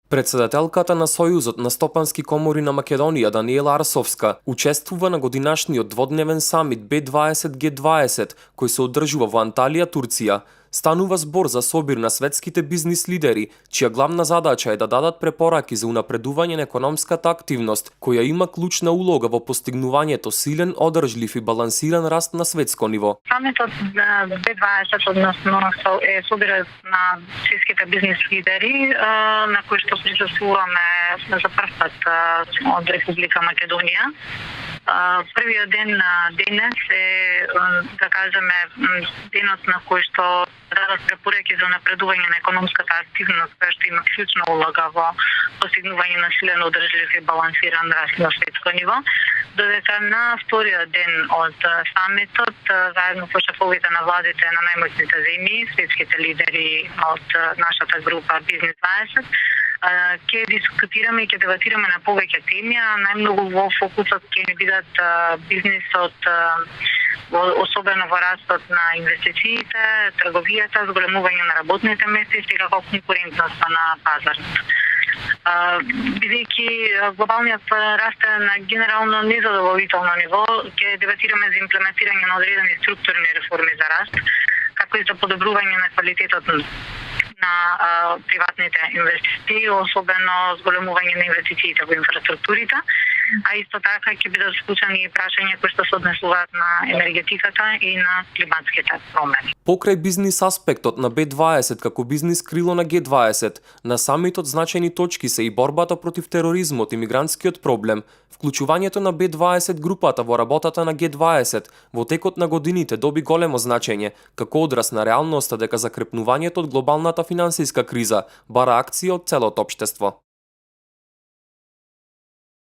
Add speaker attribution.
Speaker 1: Председателката на Сојузот на стопански комори на Македонија Даниела Арсовска учествува на годинашниот дводневен самит B20G20 кој се одржува во Анталија, Турција. Станува збор за собир на светските бизнис лидери, чија главна задача е да дадат препораки за унапредување на економската активност, која има клучна улога во постигнувањето силен, одржлив и балансиран раст на светско ниво.
Speaker 2: Самитот B20, односно е собират на светските бизнис лидери, на кои што присуствуваме за прв пат од Република Македонија. Првиот ден денес е, да кажеме, денот на кој што дадат препораки за напредување на економската активност, која што има клучна улога во постигнување на силен, одржлив и балансиран раст на светско ниво. Додека на вториот ден од самитот, заедно со шефовите на владите на најмоćните земји, светските лидери од нашата група Бизнес 20, ќе дискутираме и ќе дебатираме на повеќе теми, а најмногу во фокусот ќе ни бидат бизнисот, особено во растот на инвестициите, трговијата, зголемување на работните места и како конкурентноста на пазарот. Бидејќи глобалниот раст е на генерално незадоволително ниво, ќе дебатираме за имплементирање на одредени структурни реформи за раст, како и за подобрување на квалитетот на приватните инвестиции, особено зголемување на инвестициите во инфраструктурите, а исто така ќе бидат вклучени и прашања кои што се однесуваат на енергетиката и на климатските промени.
Speaker 1: Покрај бизнис аспектот на B20 како бизнис крило на G20, на самитот значајни точки се и борбата против тероризмот и мигрантскиот проблем, вклучувањето на B20 групата во работата на G20 во текот на годините доби големо значење, како одраз на реалноста дека закрепнувањето од глобалната финансиска криза бара акција од целото општество.